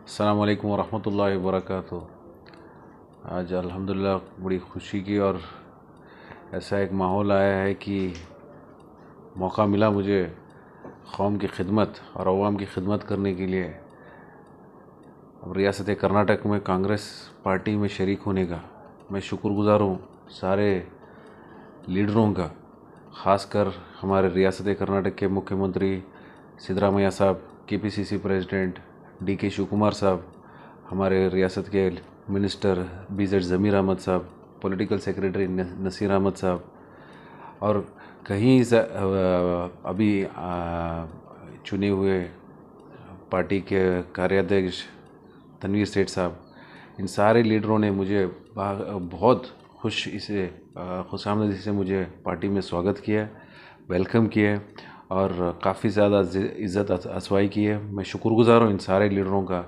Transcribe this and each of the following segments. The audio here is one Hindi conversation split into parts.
अस्सलाम वालेकुम वरहमतुल्लाहि वबरकातुहू। आज अल्हम्दुलिल्लाह बड़ी खुशी की और ऐसा एक माहौल आया है कि मौका मिला मुझे कौम की खिदमत और अवाम की खिदमत करने के लिए अब रियासत कर्नाटक में कांग्रेस पार्टी में शरीक होने का। मैं शुक्रगुज़ार हूँ सारे लीडरों का, ख़ासकर हमारे रियासत कर्नाटक के मुख्यमंत्री सिद्धरामैया साहब, केपीसीसी प्रेसिडेंट DK शिवकुमार साहब, हमारे रियासत के मिनिस्टर BZ ज़मीर अहमद साहब, पॉलिटिकल सेक्रेटरी नसीर अहमद साहब, और कहीं अभी चुने हुए पार्टी के कार्याध्यक्ष तनवीर सेठ साहब, इन सारे लीडरों ने मुझे बहुत खुशामदी से मुझे पार्टी में स्वागत किया, वेलकम किया और काफ़ी ज़्यादा इज़्ज़त अफजाई की है। मैं शुक्रगुज़ार हूँ इन सारे लीडरों का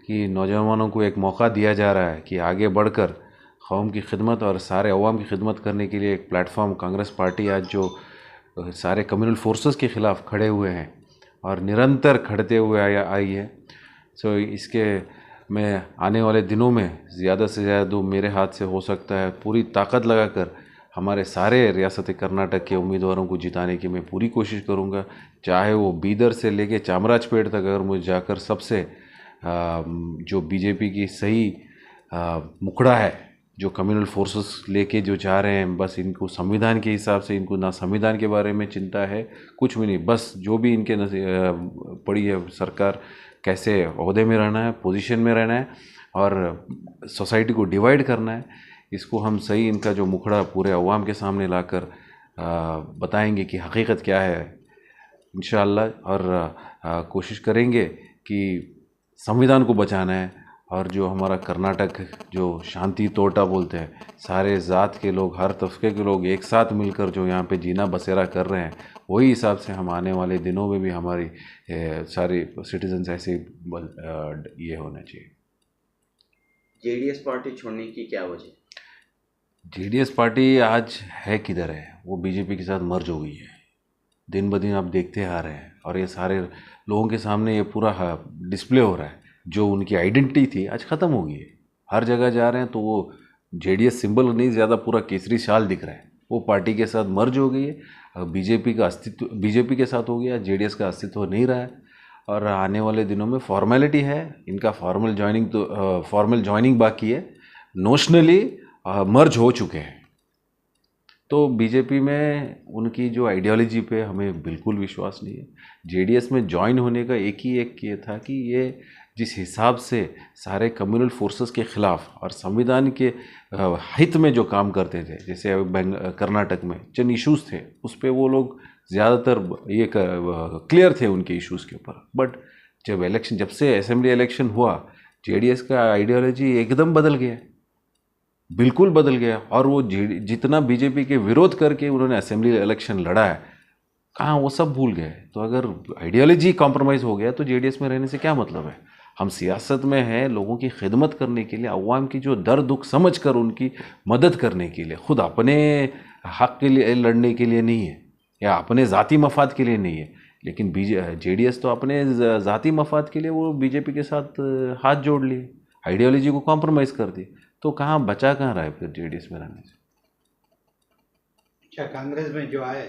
कि नौजवानों को एक मौका दिया जा रहा है कि आगे बढ़कर कौम की खिदमत और सारे अवाम की खिदमत करने के लिए एक प्लेटफॉर्म कांग्रेस पार्टी आज जो सारे कम्युनल फोर्सेस के ख़िलाफ़ खड़े हुए हैं और निरंतर खड़ते हुए आई है। सो इसके मैं आने वाले दिनों में ज़्यादा से ज़्यादा मेरे हाथ से हो सकता है पूरी ताकत लगाकर हमारे सारे रियासत कर्नाटक के उम्मीदवारों को जिताने की मैं पूरी कोशिश करूंगा। चाहे वो बीदर से लेके चामराजपेट तक अगर मुझे जाकर सबसे जो बीजेपी की सही मुखड़ा है, जो कम्युनल फोर्सेस लेके जो जा रहे हैं, बस इनको संविधान के हिसाब से, इनको ना संविधान के बारे में चिंता है कुछ भी नहीं, बस जो भी इनके पड़ी है सरकार कैसे ओहदे में रहना है, पोजीशन में रहना है और सोसाइटी को डिवाइड करना है, इसको हम सही इनका जो मुखड़ा पूरे अवाम के सामने लाकर बताएंगे कि हकीकत क्या है इंशाअल्लाह। और कोशिश करेंगे कि संविधान को बचाना है और जो हमारा कर्नाटक जो शांति तोटा बोलते हैं, सारे ज़ात के लोग, हर तबके के लोग एक साथ मिलकर जो यहाँ पे जीना बसेरा कर रहे हैं, वही हिसाब से हम आने वाले दिनों में भी हमारी सारी सिटीजन्स ऐसे ये होना चाहिए। JDS पार्टी छोड़ने की क्या वजह? JDS पार्टी आज है किधर है, वो बीजेपी के साथ मर्ज हो गई है। दिन ब दिन आप देखते आ रहे हैं और ये सारे लोगों के सामने ये पूरा डिस्प्ले हो रहा है। जो उनकी आइडेंटिटी थी आज ख़त्म हो गई है। हर जगह जा रहे हैं तो वो JDS सिंबल नहीं, ज़्यादा पूरा केसरी शाल दिख रहा है, वो पार्टी के साथ मर्ज हो गई है। बीजेपी का अस्तित्व बीजेपी के साथ हो गया, JDS का अस्तित्व नहीं रहा है। और आने वाले दिनों में फॉर्मेलिटी है, इनका फॉर्मल ज्वाइनिंग बाकी है, नोशनली मर्ज हो चुके हैं। तो बीजेपी में उनकी जो आइडियोलॉजी पे हमें बिल्कुल विश्वास नहीं है। JDS में ज्वाइन होने का एक ये था कि ये जिस हिसाब से सारे कम्युनल फोर्सेस के ख़िलाफ़ और संविधान के हित में जो काम करते थे, जैसे कर्नाटक में जिन इश्यूज़ थे उस पर वो लोग ज़्यादातर ये क्लियर थे उनके इश्यूज़ के ऊपर। बट जब से असेंबली इलेक्शन हुआ, JDS का आइडियोलॉजी एकदम बदल गया, बिल्कुल बदल गया। और वो जितना बीजेपी के विरोध करके उन्होंने असेंबली इलेक्शन लड़ा है, कहाँ वो सब भूल गए। तो अगर आइडियोलॉजी कॉम्प्रोमाइज़ हो गया तो JDS में रहने से क्या मतलब है। हम सियासत में हैं लोगों की खिदमत करने के लिए, अवाम की जो दर्द दुख समझ कर उनकी मदद करने के लिए, खुद अपने हक के लिए लड़ने के लिए नहीं है या अपने ज़ाती मफाद के लिए नहीं है। लेकिन JDS तो अपने ज़ाती मफाद के लिए वो बीजेपी के साथ हाथ जोड़ लिए, आइडियोलॉजी को कॉम्प्रोमाइज़ कर दी। तो कहाँ बचा कहाँ रहा है फिर JDS में रहने से। क्या कांग्रेस में जो आए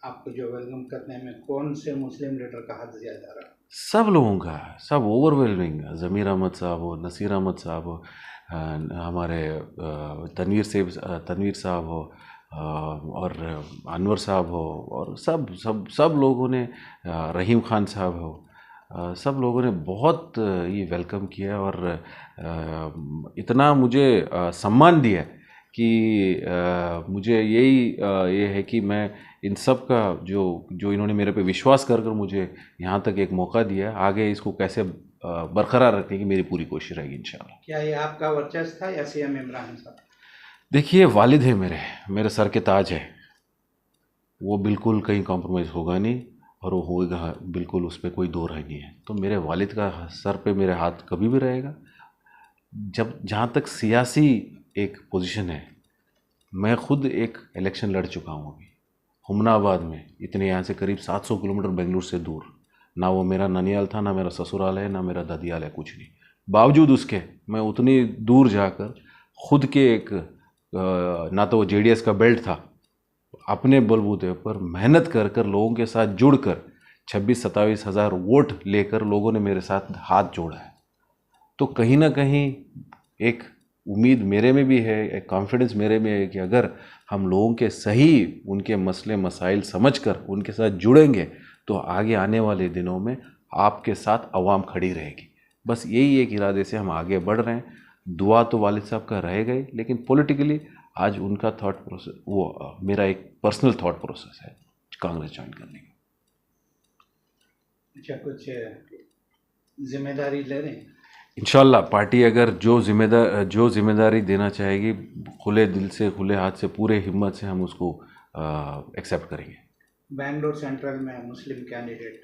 आपको जो वेलकम करने में कौन से मुस्लिम लीडर का हाथ ज़्यादा रहा? सब लोगों का, सब ओवरवेलमिंग। ज़मीर अहमद साहब हो, नसीर अहमद साहब हो, हमारे तनवीर साहब हो, और अनवर साहब हो, और सब सब सब लोगों ने, रहीम खान साहब हो, सब लोगों ने बहुत ये वेलकम किया और इतना मुझे सम्मान दिया कि मुझे यही ये है कि मैं इन सब का जो इन्होंने मेरे पे विश्वास कर मुझे यहाँ तक एक मौका दिया, आगे इसको कैसे बरकरार रखने की मेरी पूरी कोशिश रहेगी इंशाल्लाह। क्या ये आपका वर्चस्व था या CM इमरान साहब? देखिए, वालिद है मेरे सर के ताज है, वो बिल्कुल कहीं कॉम्प्रोमाइज़ होगा नहीं और वो होगा बिल्कुल, उस पर कोई दो राय नहीं है। तो मेरे वालिद का सर पे मेरे हाथ कभी भी रहेगा। जहाँ तक सियासी एक पोजीशन है, मैं खुद एक इलेक्शन लड़ चुका हूँ अभी हुमनाबाद में, इतने यहाँ से करीब 700 किलोमीटर बेंगलुरु से दूर। ना वो मेरा ननियाल था, ना मेरा ससुराल है, ना मेरा ददियाल है, कुछ नहीं। बावजूद उसके मैं उतनी दूर जाकर खुद के एक ना तो वो जेडीएस का बेल्ट था, अपने बलबूते पर मेहनत कर कर लोगों के साथ जुड़कर 26-27 हज़ार वोट लेकर लोगों ने मेरे साथ हाथ जोड़ा है। तो कहीं ना कहीं एक उम्मीद मेरे में भी है, एक कॉन्फिडेंस मेरे में है कि अगर हम लोगों के सही उनके मसले मसाइल समझकर उनके साथ जुड़ेंगे तो आगे आने वाले दिनों में आपके साथ आवाम खड़ी रहेगी। बस यही एक इरादे से हम आगे बढ़ रहे हैं। दुआ तो वालिद साहब का रहेगा ही, लेकिन पॉलिटिकली आज उनका थॉट प्रोसेस, वो मेरा एक पर्सनल थॉट प्रोसेस है कांग्रेस ज्वाइन करने का। अच्छा, कुछ जिम्मेदारी ले रहे हैं? इंशाल्लाह पार्टी अगर जो जिम्मेदारी देना चाहेगी, खुले दिल से, खुले हाथ से, पूरे हिम्मत से हम उसको एक्सेप्ट करेंगे। बेंगलोर सेंट्रल में मुस्लिम कैंडिडेट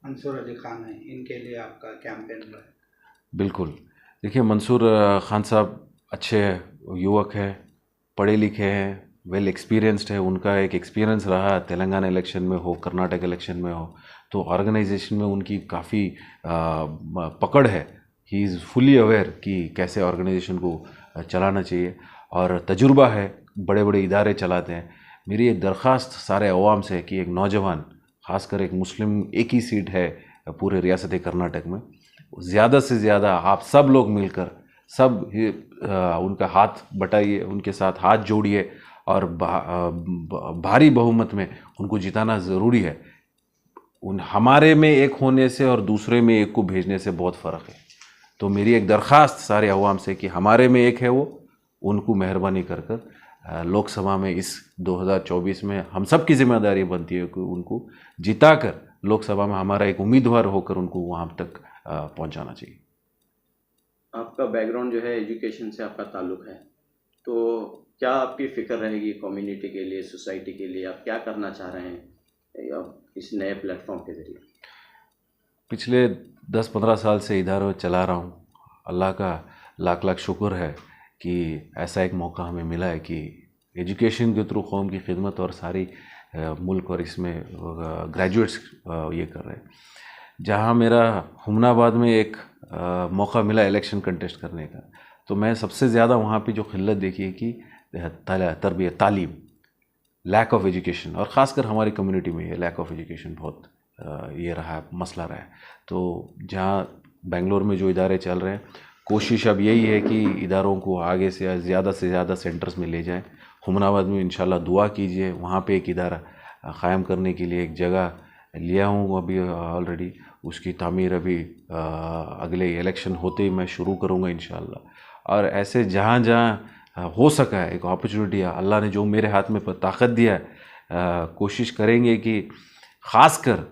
मंसूर अली खान है, इनके लिए आपका कैंपेन रहा है? बिल्कुल। देखिए, मंसूर खान साहब अच्छे युवक हैं, पढ़े लिखे हैं, वेल एक्सपीरियंस्ड है। उनका एक एक्सपीरियंस रहा तेलंगाना इलेक्शन में हो, कर्नाटक इलेक्शन में हो, तो ऑर्गेनाइजेशन में उनकी काफ़ी पकड़ है। ही इज़ फुली अवेयर कि कैसे ऑर्गेनाइजेशन को चलाना चाहिए, और तजुर्बा है, बड़े बड़े इदारे चलाते हैं। मेरी एक दरख्वास्त सारे अवाम से कि एक नौजवान, ख़ासकर एक मुस्लिम, एक ही सीट है पूरे रियासत कर्नाटक में, ज़्यादा से ज़्यादा आप सब लोग मिलकर उनका हाथ बटाइए, उनके साथ हाथ जोड़िए और भारी बहुमत में उनको जिताना ज़रूरी है। हमारे में एक होने से और दूसरे में एक को भेजने से बहुत फ़र्क है। तो मेरी एक दरख्वास्त सारे अवाम से कि हमारे में एक है वो, उनको मेहरबानी कर कर लोकसभा में इस 2024 में हम सब की जिम्मेदारी बनती है कि उनको जिताकर लोकसभा में हमारा एक उम्मीदवार होकर उनको वहाँ तक पहुँचाना चाहिए। आपका बैकग्राउंड जो है एजुकेशन से आपका ताल्लुक़ है, तो क्या आपकी फ़िक्र रहेगी कम्युनिटी के लिए, सोसाइटी के लिए? आप क्या करना चाह रहे हैं इस नए प्लेटफॉर्म के ज़रिए? पिछले 10-15 साल से इधर चला रहा हूँ। अल्लाह का लाख लाख शुक्र है कि ऐसा एक मौका हमें मिला है कि एजुकेशन के थ्रू कौम की खिदमत और सारी मुल्क और इसमें ग्रेजुएट्स ये कर रहे हैं। जहाँ मेरा हुमनाबाद में एक मौका मिला इलेक्शन कंटेस्ट करने का, तो मैं सबसे ज़्यादा वहाँ पे जो खिल्लत देखी है कि तरबियत, तालीम, लैक ऑफ एजुकेशन, और ख़ासकर हमारी कम्युनिटी में ये लैक ऑफ एजुकेशन बहुत ये रहा है, मसला रहा है। तो जहाँ बेंगलोर में जो इदारे चल रहे हैं, कोशिश अब यही है कि इदारों को आगे से ज़्यादा सेंटर्स में ले जाएं। हुमनाबाद में इंशाल्लाह दुआ कीजिए, वहाँ पे एक इदारा क़ायम करने के लिए एक जगह लिया हूँ अभी ऑलरेडी। उसकी तामीर अभी अगले इलेक्शन होते ही मैं शुरू करूँगा इंशाल्लाह। और ऐसे जहाँ जहाँ हो सका है, एक अपॉर्चुनिटी है, अल्लाह ने जो मेरे हाथ में ताकत दिया है, कोशिश करेंगे कि ख़ासकर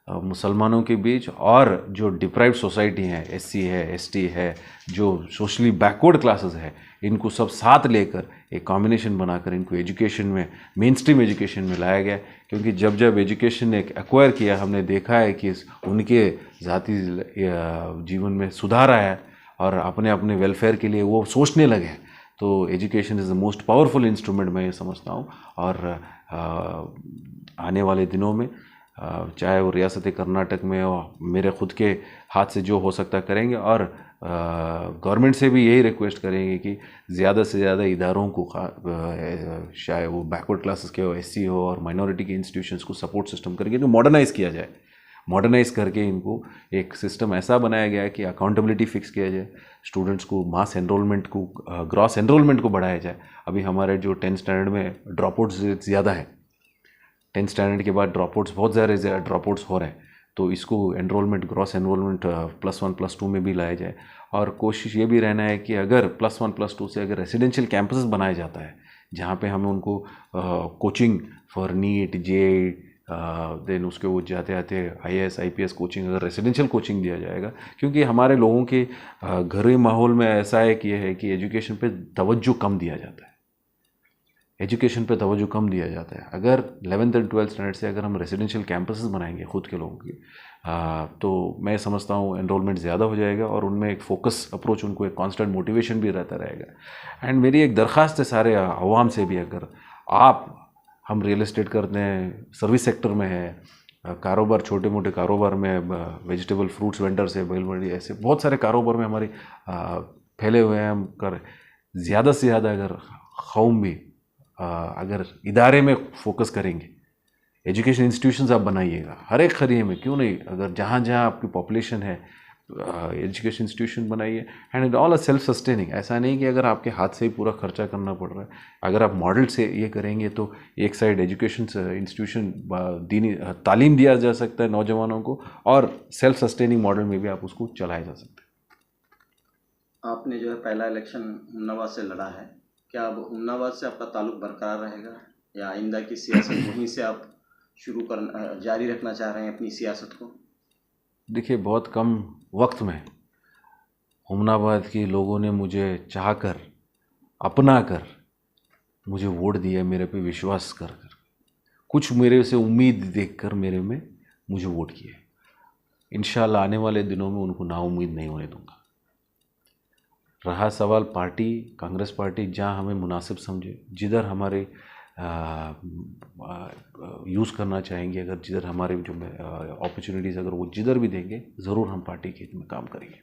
मुसलमानों के बीच और जो डिप्राइव्ड सोसाइटी हैं, एससी है, एसटी है, जो सोशली बैकवर्ड क्लासेस है, इनको सब साथ लेकर एक कॉम्बिनेशन बनाकर इनको एजुकेशन में, मेन स्ट्रीम एजुकेशन में लाया गया। क्योंकि जब जब एजुकेशन ने एक्वायर किया, हमने देखा है कि उनके ज़ाती जीवन में सुधार आया है और अपने अपने वेलफेयर के लिए वो सोचने लगे हैं। तो education is the most powerful instrument, मैं ये समझता हूँ। और आने वाले दिनों में चाहे वो रियासत कर्नाटक में हो, मेरे खुद के हाथ से जो हो सकता करेंगे, और गवर्नमेंट से भी यही रिक्वेस्ट करेंगे कि ज़्यादा से ज़्यादा इदारों को, चाहे वो बैकवर्ड क्लासेस के हो, एससी हो, और माइनॉरिटी के इंस्टीट्यूशंस को सपोर्ट सिस्टम करके इनको मॉडर्नाइज़ किया जाए। मॉडर्नाइज़ करके इनको एक सिस्टम ऐसा बनाया गया है कि अकाउंटेबिलिटी फिक्स किया जाए, स्टूडेंट्स को मास एनरोलमेंट को, ग्रॉस एनरोलमेंट को बढ़ाया जाए। अभी हमारे जो 10th स्टैंडर्ड में ड्रॉप आउट्स ज़्यादा है, 10th स्टैंडर्ड के बाद ड्रॉप आउट्स बहुत ज़्यादा ड्रॉप आउट्स हो रहे हैं, तो इसको एनरोलमेंट, ग्रॉस एनरोलमेंट +1 +2 में भी लाया जाए। और कोशिश ये भी रहना है कि अगर +1 +2 से अगर रेसिडेंशियल कैंपसेस बनाया जाता है, जहाँ पे हमें उनको coaching for NEET, JEE, then उसके वो जाते आते IAS IPS कोचिंग, अगर रेसिडेंशियल कोचिंग दिया जाएगा, क्योंकि हमारे लोगों के घरेलू माहौल में ऐसा है कि एजुकेशन पे तवज्जो कम दिया जाता है। एजुकेशन पे तवज्जो कम दिया जाता है। अगर 11th और 12th स्टैंडर्ड से अगर हम रेसिडेंशियल कैंपसेस बनाएंगे खुद के लोगों की, तो मैं समझता हूँ एनरोलमेंट ज़्यादा हो जाएगा और उनमें एक फोकस अप्रोच, उनको एक कांस्टेंट मोटिवेशन भी रहता रहेगा। एंड मेरी एक दरख्वास्त है सारे आवाम से भी, अगर हम रियल एस्टेट करते हैं, सर्विस सेक्टर में है, कारोबार, छोटे मोटे कारोबार में, वेजिटेबल फ्रूट्स वेंडर से बैलगाड़ी, ऐसे बहुत सारे कारोबार में हमारे फैले हुए हैं। हम कर ज़्यादा से ज़्यादा अगर कौम भी अगर इदारे में फोकस करेंगे, एजुकेशन इंस्टीट्यूशंस आप बनाइएगा हर एक करिए में, क्यों नहीं, अगर जहाँ जहाँ आपकी पॉपुलेशन है एजुकेशन इंस्टीट्यूशन बनाइए। And it all are self sustaining. ऐसा नहीं कि अगर आपके हाथ से ही पूरा खर्चा करना पड़ रहा है। अगर आप मॉडल से ये करेंगे तो एक साइड एजुकेशन इंस्टीट्यूशन दीनी तालीम दिया जा सकता है नौजवानों को, और सेल्फ सस्टेनिंग मॉडल में भी आप उसको चलाया जा सकता है। आपने जो है पहला इलेक्शन हुमनाबाद से लड़ा है, क्या अब हुमनाबाद से आपका ताल्लुक बरकरार रहेगा या आइंदा की सियासत वहीं से आप जारी रखना चाह रहे हैं अपनी सियासत को? देखिए, बहुत कम वक्त में हुमनाबाद के लोगों ने मुझे चाहकर, अपना कर मुझे वोट दिया, मेरे पे विश्वास कर कुछ मेरे से उम्मीद देखकर मेरे में मुझे वोट किए। इंशाल्लाह आने वाले दिनों में उनको नाउम्मीद नहीं होने दूंगा। रहा सवाल पार्टी, कांग्रेस पार्टी जहाँ हमें मुनासिब समझे, जिधर हमारे यूज़ करना चाहेंगे, अगर जिधर हमारे जो अपॉर्चुनिटीज़ अगर वो जिधर भी देंगे, ज़रूर हम पार्टी के हित में काम करेंगे।